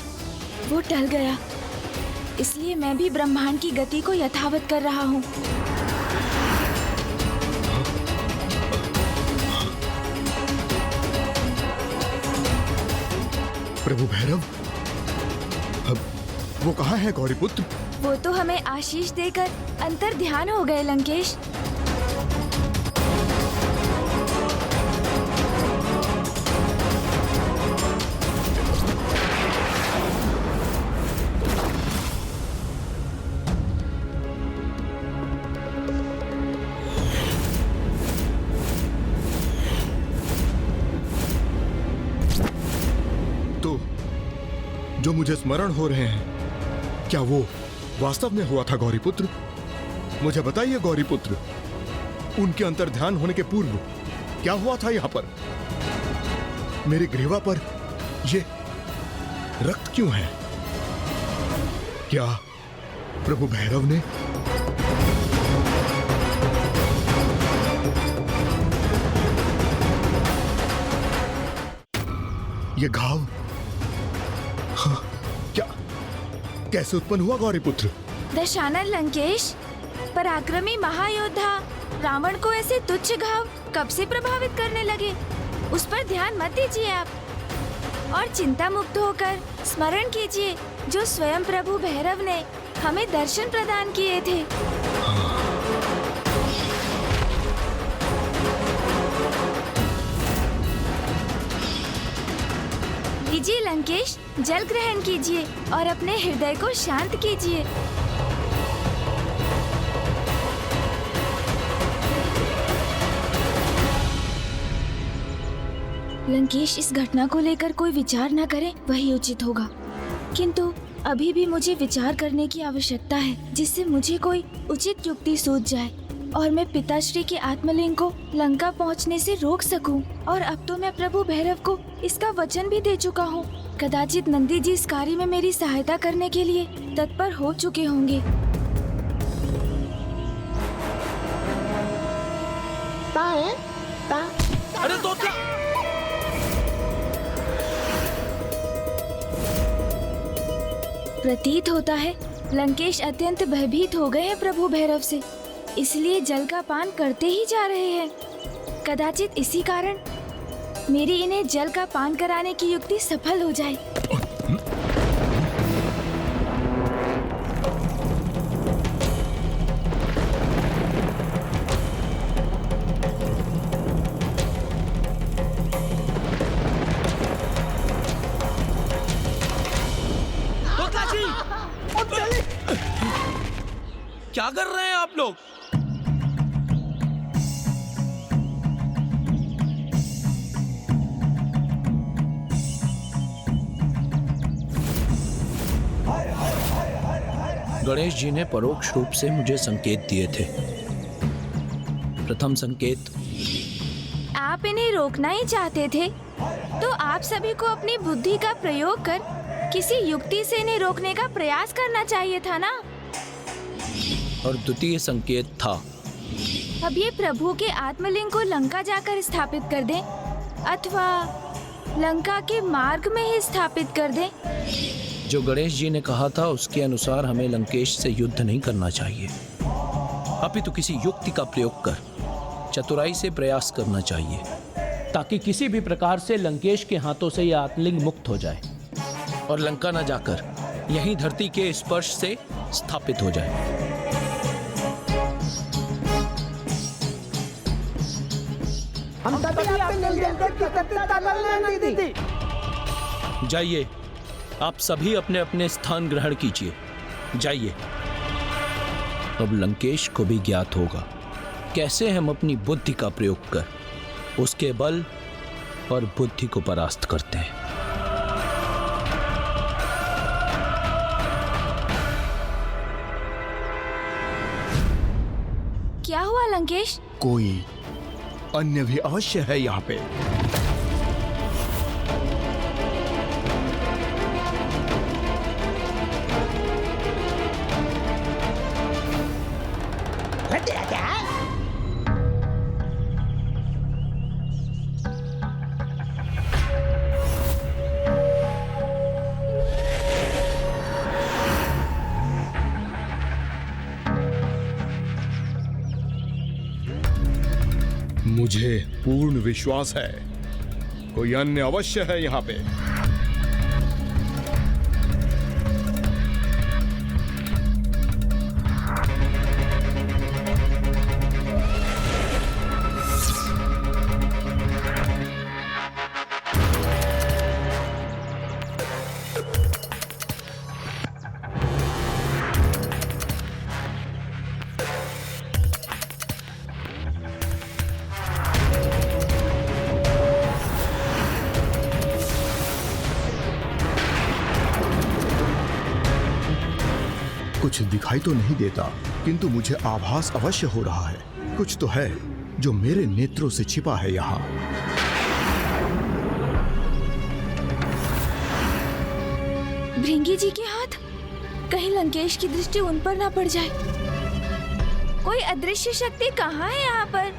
वो टल गया। इसलिए मैं भी ब्रह्मांड की गति को यथावत कर रहा हूँ। प्रभु भैरव, अब वो कहाँ है गौरीपुत्र? वो तो हमें आशीष देकर अंतर ध्यान हो गए लंकेश। जो मुझे स्मरण हो रहे हैं, क्या वो वास्तव में हुआ था गौरीपुत्र? मुझे बताइए गौरीपुत्र, उनके अंतर्ध्यान होने के पूर्व क्या हुआ था यहाँ पर? मेरी ग्रीवा पर ये रक्त क्यों है? क्या प्रभु भैरव ने ये घाव क्या कैसे उत्पन्न हुआ गौरीपुत्र? दशानन लंकेश, पराक्रमी महायोद्धा रावण को ऐसे तुच्छ घाव कब से प्रभावित करने लगे? उस पर ध्यान मत दीजिए आप और चिंता मुक्त होकर स्मरण कीजिए जो स्वयं प्रभु भैरव ने हमें दर्शन प्रदान किए थे। लीजिए लंकेश, जल ग्रहण कीजिए और अपने हृदय को शांत कीजिए। लंकेश, इस घटना को लेकर कोई विचार न करें, वही उचित होगा। किंतु अभी भी मुझे विचार करने की आवश्यकता है, जिससे मुझे कोई उचित युक्ति सूझ जाए और मैं पिताश्री के आत्मलिंग को लंका पहुंचने से रोक सकूं। और अब तो मैं प्रभु भैरव को इसका वचन भी दे चुका हूं। कदाचित नंदी जी इस कार्य में मेरी सहायता करने के लिए तत्पर हो चुके होंगे। अरे तोता! प्रतीत होता है लंकेश अत्यंत भयभीत हो गए हैं प्रभु भैरव से, इसलिए जल का पान करते ही जा रहे हैं। कदाचित इसी कारण मेरी इन्हें जल का पान कराने की युक्ति सफल हो जाए। क्या कर रहे हैं आप लोग? गणेश जी ने परोक्ष रूप से मुझे संकेत दिए थे। प्रथम संकेत, आप इन्हें रोकना ही चाहते थे, तो आप सभी को अपनी बुद्धि का प्रयोग कर किसी युक्ति से इन्हें रोकने का प्रयास करना चाहिए था ना। और द्वितीय संकेत था। अब ये प्रभु के आत्मलिंग को लंका जाकर स्थापित कर दें अथवा लंका के मार्ग में ही स्थापित कर दें। जो गणेश जी ने कहा था उसके अनुसार हमें लंकेश से युद्ध नहीं करना चाहिए, अपितु किसी युक्ति का प्रयोग कर चतुराई से प्रयास करना चाहिए, ताकि किसी भी प्रकार से लंकेश के हाथों से यह आत्मलिंग मुक्त हो जाए और लंका न जाकर यहीं धरती के स्पर्श से स्थापित हो जाए। हम तभी आपके निर्देश की सत्यता नहीं दीदी। जाइए, आप सभी अपने अपने स्थान ग्रहण कीजिए। जाइए। अब लंकेश को भी ज्ञात होगा कैसे हम अपनी बुद्धि का प्रयोग कर उसके बल और बुद्धि को परास्त करते हैं। क्या हुआ लंकेश? कोई अन्य भी अवश्य है यहाँ पे। मुझे पूर्ण विश्वास है कोई अन्य अवश्य है यहाँ पे। कुछ दिखाई तो नहीं देता, किंतु मुझे आभास अवश्य हो रहा है कुछ तो है जो मेरे नेत्रों से छिपा है यहाँ। भृंगी जी के हाथ, कहीं लंकेश की दृष्टि उन पर ना पड़ जाए। कोई अदृश्य शक्ति कहाँ है यहाँ पर?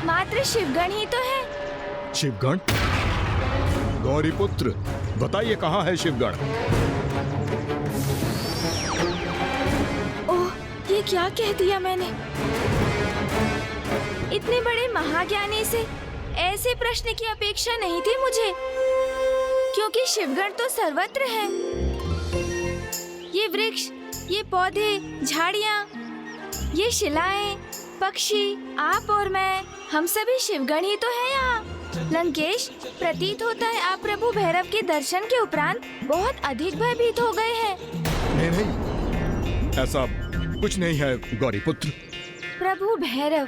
मात्र शिवगण ही तो है। शिवगण? गौरीपुत्र, बताइए कहाँ है शिवगण? ये क्या कह दिया मैंने? इतने बड़े महाज्ञानी से ऐसे प्रश्न की अपेक्षा नहीं थी मुझे, क्योंकि शिवगण तो सर्वत्र है। ये वृक्ष, ये पौधे, झाड़ियाँ, ये शिलाएं, पक्षी, आप और मैं, हम सभी शिवगण ही तो हैं यहाँ। लंकेश, प्रतीत होता है आप प्रभु भैरव के दर्शन के उपरांत बहुत अधिक भयभीत हो गए हैं। नहीं, ऐसा कुछ नहीं है गौरीपुत्र। प्रभु भैरव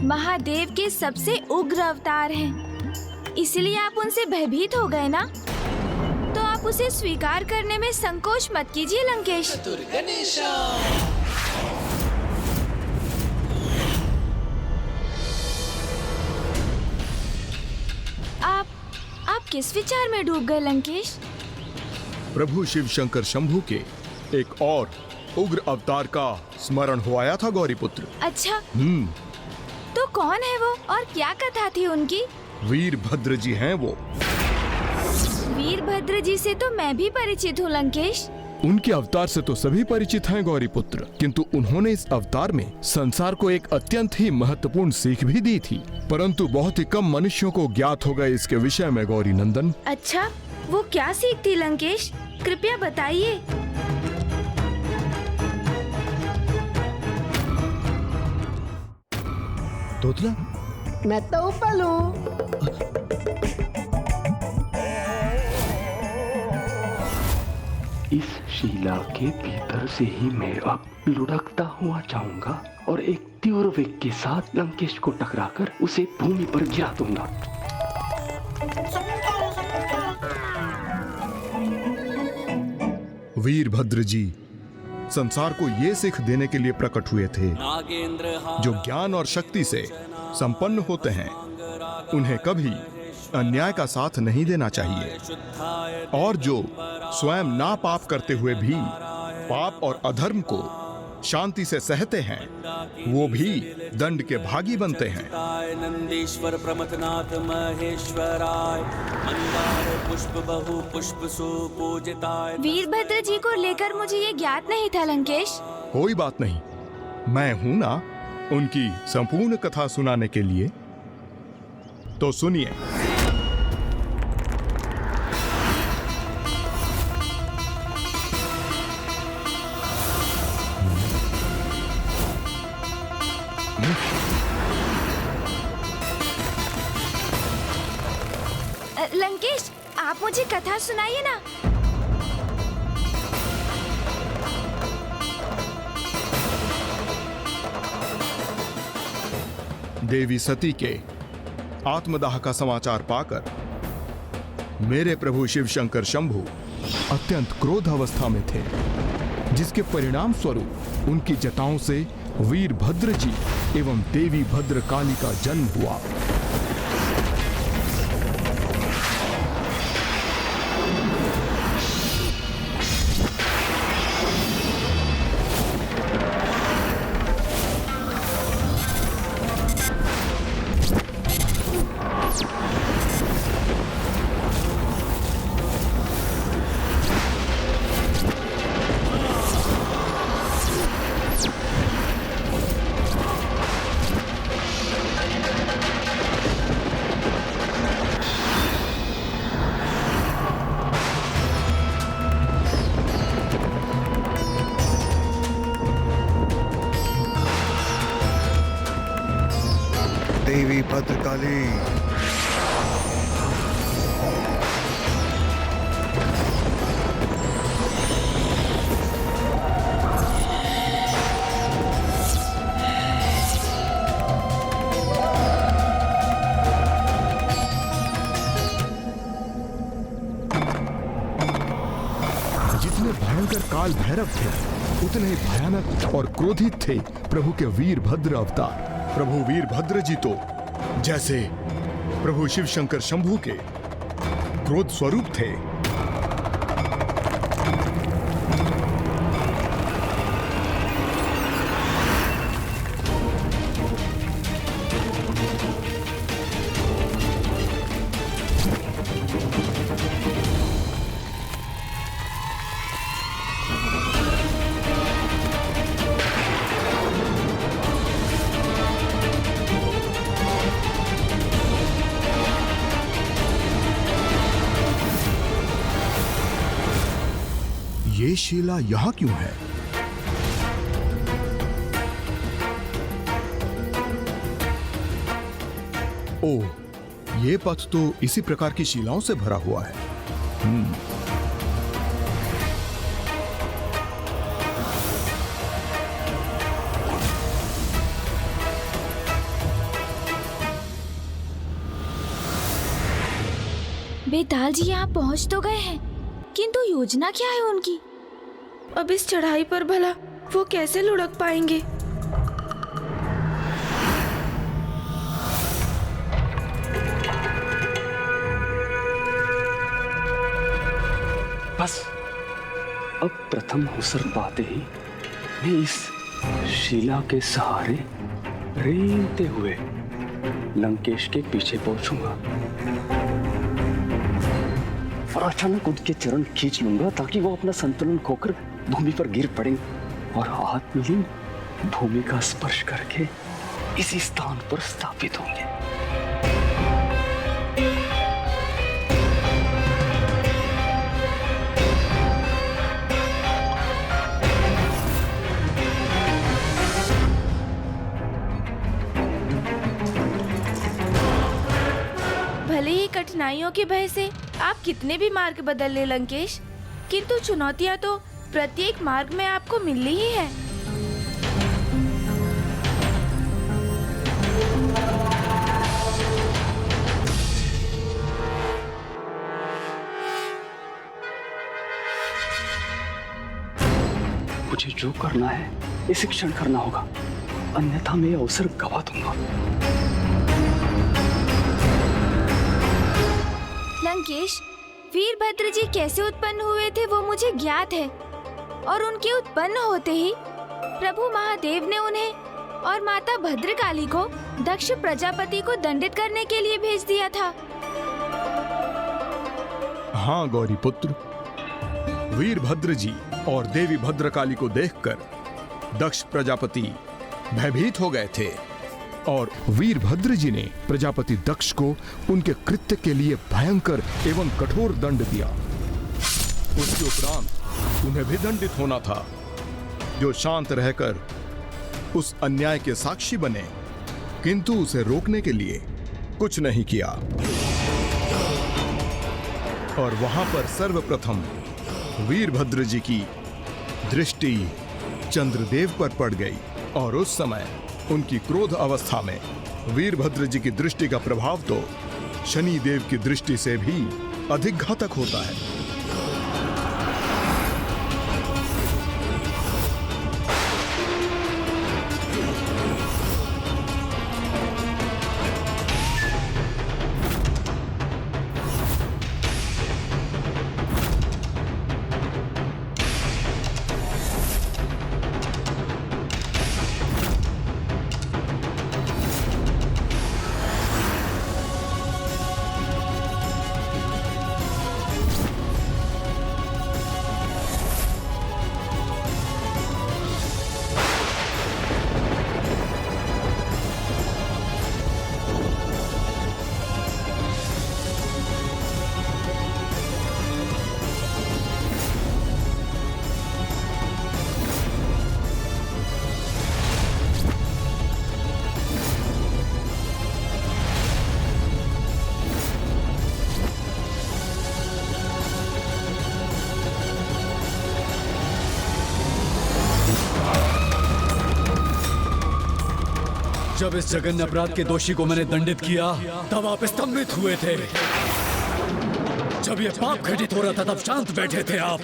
महादेव के सबसे उग्र अवतार हैं, इसलिए आप उनसे भयभीत हो गए ना? तो आप उसे स्वीकार करने में संकोच मत कीजिए लंकेश। आप किस विचार में डूब गए लंकेश? प्रभु शिव शंकर शंभू के एक और उग्र अवतार का स्मरण हो आया था गौरीपुत्र। अच्छा, तो कौन है वो और क्या कथा थी उनकी? वीरभद्र जी हैं वो। वीरभद्र जी से तो मैं भी परिचित हूँ लंकेश। उनके अवतार से तो सभी परिचित हैं गौरीपुत्र, किंतु उन्होंने इस अवतार में संसार को एक अत्यंत ही महत्वपूर्ण सीख भी दी थी, परंतु बहुत ही कम मनुष्यों को ज्ञात हो गए इसके विषय में गौरी नंदन। अच्छा, वो क्या सीख थी लंकेश? कृपया बताइए। तोतला? मैं तो ऊपर हूँ। इस शिला के भीतर से ही मैं अब लुढ़कता हुआ जाऊंगा और एक तीव्र वेग के साथ लंकेश को टकराकर उसे भूमि पर गिरा दूंगा। वीरभद्र जी संसार को ये सीख देने के लिए प्रकट हुए थे, जो ज्ञान और शक्ति से संपन्न होते हैं उन्हें कभी अन्याय का साथ नहीं देना चाहिए, और जो स्वयं ना पाप करते हुए भी पाप और अधर्म को शांति से सहते हैं, वो भी दंड के भागी बनते हैं। नंदीश्वर प्रमथनाथ महेश्वराय मंदार पुष्प बहु पुष्प सुपूजिताय। वीरभद्र जी को लेकर मुझे ये ज्ञात नहीं था लंकेश। कोई बात नहीं, मैं हूं ना उनकी संपूर्ण कथा सुनाने के लिए। तो सुनिए। लंकेश, आप मुझे कथा सुनाइए ना। देवी सती के आत्मदाह का समाचार पाकर मेरे प्रभु शिव शंकर शंभु अत्यंत क्रोध अवस्था में थे, जिसके परिणाम स्वरूप उनकी जटाओं से वीरभद्र जी एवं देवी भद्र काली का जन्म हुआ। देवी भद्रकाली, जितने भयंकर काल भैरव थे, उतने ही भयानक और क्रोधित थे प्रभु के वीरभद्र अवतार। प्रभु वीरभद्र जी तो जैसे प्रभु शिव शंकर शंभु के क्रोध स्वरूप थे। ये शिला यहां क्यों है? ओह, ये पथ तो इसी प्रकार की शिलाओं से भरा हुआ है। बेताल जी यहाँ पहुँच तो गए हैं, किंतु योजना क्या है उनकी? अब इस चढ़ाई पर भला वो कैसे लुढ़क पाएंगे? बस अब प्रथम अवसर पाते ही मैं इस शिला के सहारे रेंगते हुए लंकेश के पीछे पहुंचूंगा और अचानक उनके चरण खींच लूंगा ताकि वो अपना संतुलन खोकर भूमि पर गिर पड़े और आत्मलीन भूमि का स्पर्श करके इसी स्थान पर स्थापित होंगे। भले ही कठिनाइयों के भय से आप कितने भी मार्ग बदल ले लंकेश, किंतु चुनौतियां तो प्रत्येक मार्ग में आपको मिलनी ही है। मुझे जो करना है इसी क्षण करना होगा, अन्यथा मैं ये अवसर गवा दूंगा। लंकेश, वीरभद्र जी कैसे उत्पन्न हुए थे वो मुझे ज्ञात है, और उनके उत्पन्न होते ही प्रभु महादेव ने उन्हें और माता भद्रकाली को दक्ष प्रजापति को दंडित करने के लिए भेज दिया था। हाँ गौरी पुत्र, वीरभद्र जी और देवी भद्रकाली को देखकर दक्ष प्रजापति भयभीत हो गए थे और वीरभद्र जी ने प्रजापति दक्ष को उनके कृत्य के लिए भयंकर एवं कठोर दंड दिया। उसके उपरांत उन्हें भी दंडित होना था, जो शांत रहकर उस अन्याय के साक्षी बने, किंतु उसे रोकने के लिए कुछ नहीं किया। और वहां पर सर्वप्रथम वीरभद्र जी की दृष्टि चंद्रदेव पर पड़ गई और उस समय उनकी क्रोध अवस्था में वीरभद्र जी की दृष्टि का प्रभाव तो शनि देव की दृष्टि से भी अधिक घातक होता है। जब इस जघन्य अपराध के दोषी को मैंने दंडित किया तब आप स्तंभित हुए थे। जब यह पाप घटित हो रहा था तब शांत बैठे थे आप।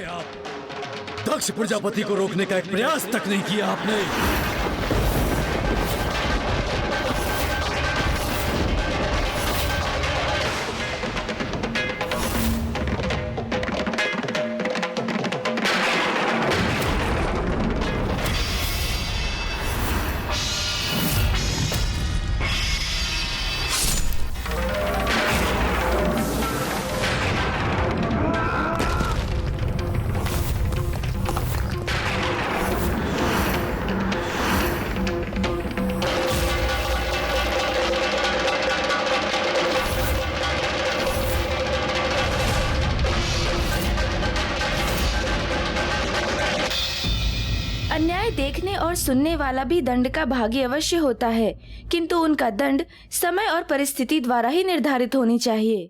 दक्ष प्रजापति को रोकने का एक प्रयास तक नहीं किया आपने। अन्याय देखने और सुनने वाला भी दंड का भागी अवश्य होता है, किंतु उनका दंड समय और परिस्थिति द्वारा ही निर्धारित होनी चाहिए।